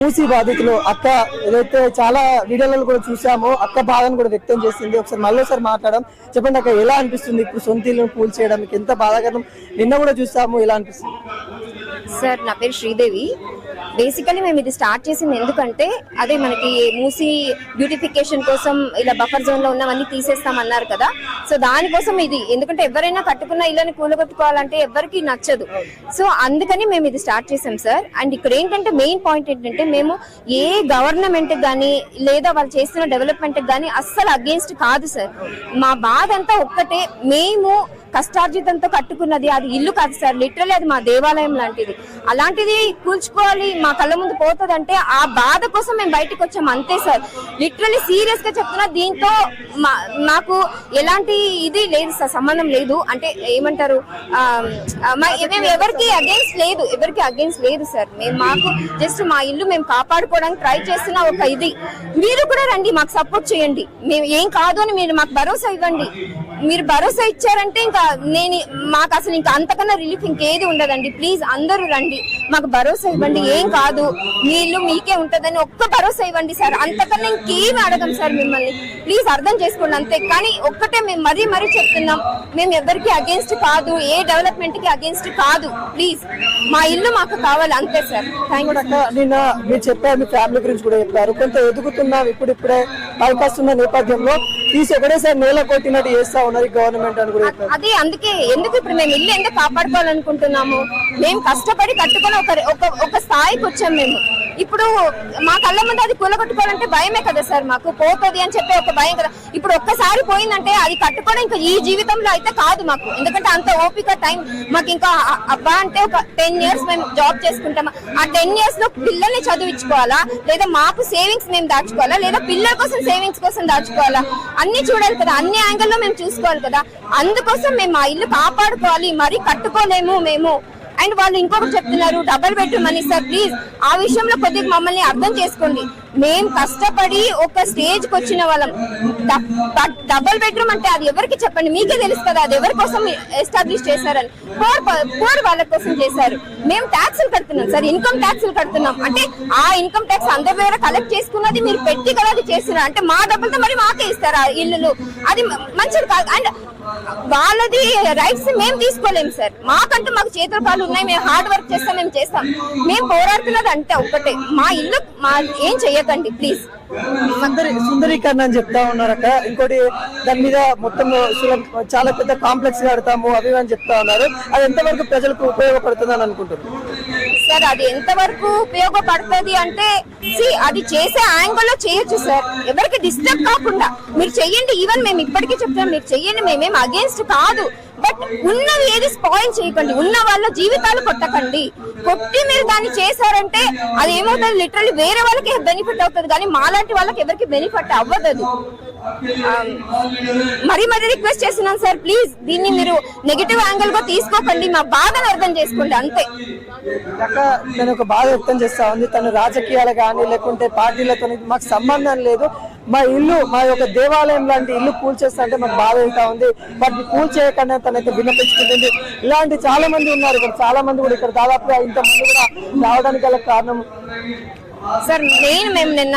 మూసీ బాధితులు అక్క ఏదైతే చాలా వీడియోలలో కూడా చూసామో అక్క బాధను కూడా వ్యక్తం చేసింది. ఒకసారి మళ్ళీసారి మాట్లాడడం. చెప్పండి అక్క, ఎలా అనిపిస్తుంది ఇప్పుడు సొంత ఇల్లును కూల్ చేయడం? మీకు ఎంత బాధాకరం? నిన్న కూడా చూసాము, ఎలా అనిపిస్తుంది? సార్, నా పేరు శ్రీదేవి. బేసికలీ మేము ఇది స్టార్ట్ చేసింది ఎందుకంటే అదే మనకి మూసీ బ్యూటిఫికేషన్ కోసం ఇలా బఫర్ జోన్ లో ఉన్నవన్నీ తీసేస్తామన్నారు కదా. సో దానికోసం ఇది, ఎందుకంటే ఎవరైనా కట్టుకున్న ఇళ్ళని కూలగొట్టుకోవాలంటే ఎవరికి నచ్చదు. సో అందుకని మేము ఇది స్టార్ట్ చేసాం సార్. అండ్ ఇక్కడ ఏంటంటే మెయిన్ పాయింట్ ఏంటంటే మేము ఏ గవర్నమెంట్ గానీ లేదా వాళ్ళు చేస్తున్న డెవలప్మెంట్ గానీ అస్సలు అగేన్స్ట్ కాదు సార్. మా బాధ అంతా ఒక్కటే, మేము కష్టార్జితంతో కట్టుకున్నది అది ఇల్లు కాదు సార్, లిటరలీ అది మా దేవాలయం లాంటిది. అలాంటిది కూల్చుకోవాలి, మా కళ్ళ ముందు పోతుందంటే ఆ బాధ కోసం మేము బయటకు వచ్చాం అంతే సార్. లిటరలీ సీరియస్ గా చెప్తున్నా, దీంతో నాకు ఎలాంటి ఇది లేదు సార్, సంబంధం లేదు. అంటే ఏమంటారు, మేము ఎవరికి అగేన్స్ట్ లేదు సార్. మేము మాకు జస్ట్ మా ఇల్లు మేము కాపాడుకోవడానికి ట్రై చేస్తున్న ఒక ఇది. మీరు కూడా రండి, మాకు సపోర్ట్ చేయండి. మేము ఏం కాదు అని మీరు మాకు భరోసా ఇవ్వండి. మీరు భరోసా ఇచ్చారంటే ఇంకా మాకు అసలు ఇంకా అంతకన్నా రిలీఫ్ ఇంకేది ఉండదండి. ప్లీజ్ అందరూ రండి, మాకు భరోసా ఇవ్వండి. ఏం కాదు, మీ ఇల్లు మీకే ఉంటదని ఒక్క భరోసా ఇవ్వండి సార్. అంతకన్నా ఇంకేమి అడగం సార్ మిమ్మల్ని. ప్లీజ్ అర్థం చేసుకోండి అంతే. కానీ ఒక్కటే మేము మరీ చెప్తున్నాం, మేము ఎవరికి అగేన్స్ట్ కాదు, ఏ డెవలప్మెంట్ కి అగేన్స్ట్ కాదు. ప్లీజ్ మా ఇల్లు మాకు కావాలి అంతే సార్. Thank you. నిన్న మీరు చెప్పారు, మీ ఫ్యామిలీ గురించి కూడా చెప్పారు. కొంత ఎదుగుతున్నాం ఇప్పుడిప్పుడే పైకొస్తున్న నేపథ్యంలో తీసి ఒకటేసారి నేల కొట్టినట్టు చేస్తా ఉన్నది గవర్నమెంట్ అని కూడా చెప్పారు. అది అందుకే ఎందుకు ఇప్పుడు మేము ఇల్లు ఎందుకు కాపాడుకోవాలనుకుంటున్నాము, మేము కష్టపడి కట్టుకుని ఒక స్థాయికి వచ్చాం. మేము ఇప్పుడు మా కళ్ళ ముందు అది కూలగొట్టుకోవాలంటే భయమే కదా సార్, మాకు పోతుంది అని చెప్పి ఒక భయం కదా. ఇప్పుడు ఒక్కసారి పోయిందంటే అది కట్టుకోవడం ఇంకా ఈ జీవితంలో అయితే కాదు మాకు. ఎందుకంటే అంత ఓపిక టైం మాకు ఇంకా అబ్బా అంటే ఒక 10 years మేము జాబ్ చేసుకుంటాం. ఆ 10 years లో పిల్లల్ని చదివించుకోవాలా, లేదా మాకు సేవింగ్స్ మేము దాచుకోవాలా, లేదా పిల్లల కోసం సేవింగ్స్ కోసం దాచుకోవాలా, అన్ని చూడాలి కదా. అన్ని యాంగిల్లో మేము చూసుకోవాలి కదా. అందుకోసం మేము మా ఇల్లు కాపాడుకోవాలి, మరీ కట్టుకోలేము మేము. అండ్ వాళ్ళు ఇంకొకటి చెప్తున్నారు, డబుల్ బెడ్రూమ్ అని. సార్ ప్లీజ్ ఆ విషయంలో కొద్దిగా మమ్మల్ని అర్థం చేసుకోండి. మేము కష్టపడి ఒక స్టేజ్ కి వచ్చిన వాళ్ళం. డబుల్ బెడ్రూమ్ అంటే అది ఎవరికి చెప్పండి, మీకే తెలుసు కదా అది ఎవరి కోసం ఎస్టాబ్లిష్ చేశారని. పోర్ వాళ్ళ కోసం చేశారు. మేము ట్యాక్సులు కడుతున్నాం సార్, ఇన్కమ్ ట్యాక్సులు కడుతున్నాం. అంటే ఆ ఇన్కమ్ ట్యాక్స్ అందరి దగ్గర కలెక్ట్ చేసుకున్నది మీరు పెట్టి కదా అది చేస్తున్నారు. అంటే మా డబ్బులతో మరి మాకే ఇస్తారా ఇల్లులు? అది మంచిది కాదు. అండ్ వాళ్ళది రైట్స్ మేము తీసుకోలేము సార్. మాకంటూ మాకు చేతుల కాళ్ళు ఉన్నాయి, మేము హార్డ్ వర్క్ చేస్తాం, మేము చేస్తాం. మేము పోరాడుతున్నది అంటే ఒక్కటే, మా ఇల్లు మా ఏం చెయ్యకండి ప్లీజ్. సుందరీకరణ అని చెప్తా ఉన్నారక్క. ఇంకోటి దాని మీద మొత్తం చాలా పెద్ద కాంప్లెక్స్ కడతాము అవి అని చెప్తా ఉన్నారు. అది ఎంతవరకు ప్రజలకు ఉపయోగపడుతుంది అని అనుకుంటున్నారు సార్? అది ఎంతవరకు ఉపయోగపడుతుంది అంటే అది చేసే యాంగిల్లో చేయొచ్చు సార్, ఎవరికి డిస్టర్బ్ కాకుండా మీరు చెయ్యండి. ఈవెన్ మేము ఇప్పటికీ చెప్తాం, మీరు చెయ్యండి, మేమేం అగేన్స్ట్ కాదు. బట్ ఉన్నవి ఏది స్పాయిల్ చేయకండి, ఉన్న వాళ్ళ జీవితాలు కొట్టకండి. కొట్టి మీరు దాన్ని చేశారంటే అది ఏమవుతుంది, లిటరల్లీ వేరే వాళ్ళకి బెనిఫిట్ అవుతుంది, కానీ మాలాంటి వాళ్ళకి ఎవరికి బెనిఫిట్ అవ్వదు. మరీ రిక్వెస్ట్ చేస్తున్నాను సార్, ప్లీజ్ దీన్ని మీరు నెగిటివ్ యాంగిల్ గా తీసుకోకండి, మా బాధను అర్థం చేసుకోండి అంతే. నేను ఒక బాధ వ్యక్తం చేస్తా ఉంది. తను రాజకీయాలు కానీ లేకుంటే పార్టీలతో మాకు సంబంధం లేదు, మా ఇల్లు మా యొక్క దేవాలయం లాంటి ఇల్లు కూల్ చేస్తా అంటే మాకు బాధ అవుతా ఉంది. వాటిని కూల్ చేయకుండా తనైతే విన్నపించుకుంటుంది. ఇలాంటి చాలా మంది ఉన్నారు ఇక్కడ, చాలా మంది కూడా ఇక్కడ దాదాపుగా ఇంతమంది కూడా రావడానికి గల కారణం సార్ మేము నిన్న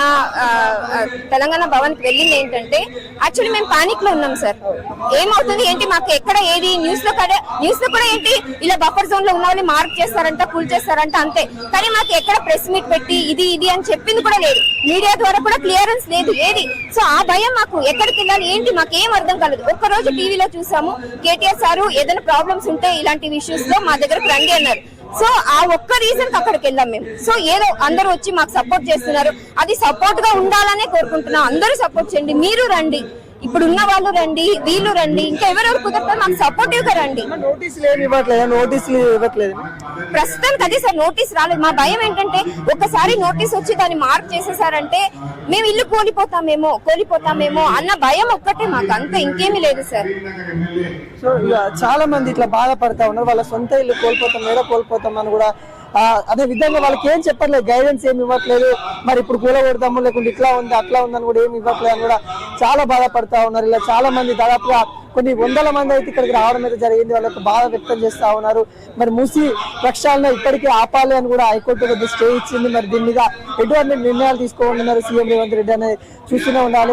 తెలంగాణ భవన్ కి వెళ్ళింది ఏంటంటే, యాక్చువల్లీ మేము పానిక్ లో ఉన్నాం సార్. ఏమవుతుంది ఏంటి, మాకు ఎక్కడ ఏది న్యూస్ లో కూడా ఏంటి ఇలా బఫర్ జోన్ లో ఉన్న వాళ్ళు మార్క్ చేస్తారంట, కూల్ చేస్తారంట అంతే. కానీ మాకు ఎక్కడ ప్రెస్ మీట్ పెట్టి ఇది అని చెప్పింది కూడా లేదు, మీడియా ద్వారా కూడా క్లియరెన్స్ లేదు ఏది. సో ఆ భయం మాకు, ఎక్కడికి వెళ్ళాలి ఏంటి మాకేం అర్థం కాలేదు. ఒక్కరోజు టీవీలో చూసాము, కేటీఆర్ సారు ఏదైనా ప్రాబ్లమ్స్ ఉంటే ఇలాంటి ఇష్యూస్ లో మా దగ్గరకు రండి అన్నారు. సో ఆ ఒక్క రీజన్ అక్కడికి వెళ్ళాం మేము. సో ఏదో అందరూ వచ్చి మాకు సపోర్ట్ చేస్తున్నారు, అది సపోర్ట్ గా ఉండాలనే కోరుకుంటున్నాం. అందరూ సపోర్ట్ చేయండి, మీరు రండి, ఇప్పుడు ఉన్న వాళ్ళు రండి, వీళ్ళు రండి, ఇంకా ఎవరెవరు కుదరతారు మాకు సపోర్టివ్ గా రండి. నోటీసులు ఇవ్వట్లేదు ప్రస్తుతానికి అదే సార్, నోటీస్ రాలేదు. మా భయం ఏంటంటే ఒక్కసారి నోటీస్ వచ్చి దాన్ని మార్క్ చేసేసారంటే మేము ఇల్లు కోల్పోతామేమో అన్న భయం ఒక్కటే మాకు, అంతే, ఇంకేమీ లేదు సార్. సో చాలా మంది ఇట్లా బాధపడతా ఉన్నారు, వాళ్ళ సొంత ఇల్లు కోల్పోతాం అని కూడా అదే విధంగా వాళ్ళకి ఏం చెప్పట్లేదు, గైడెన్స్ ఏమి ఇవ్వట్లేదు. మరి ఇప్పుడు కూలగొడతాము లేకుంటే ఇట్లా ఉంది అట్లా ఉందని కూడా ఏమి ఇవ్వట్లేదు అని కూడా చాలా బాధపడతా ఉన్నారు. ఇలా చాలా మంది దాదాపుగా కొన్ని వందల మంది అయితే ఇక్కడికి రావడం అయితే జరిగింది. వాళ్ళకి బాధ వ్యక్తం చేస్తా ఉన్నారు. మరి మూసి ప్రక్షాళన ఇప్పటికీ ఆపాలి అని కూడా హైకోర్టు పెద్ద స్టే ఇచ్చింది. మరి దీని మీద ఎటువంటి నిర్ణయాలు తీసుకోవాలన్నారు సీఎం రేవంత్ రెడ్డి అనేది చూస్తూనే ఉండాలి.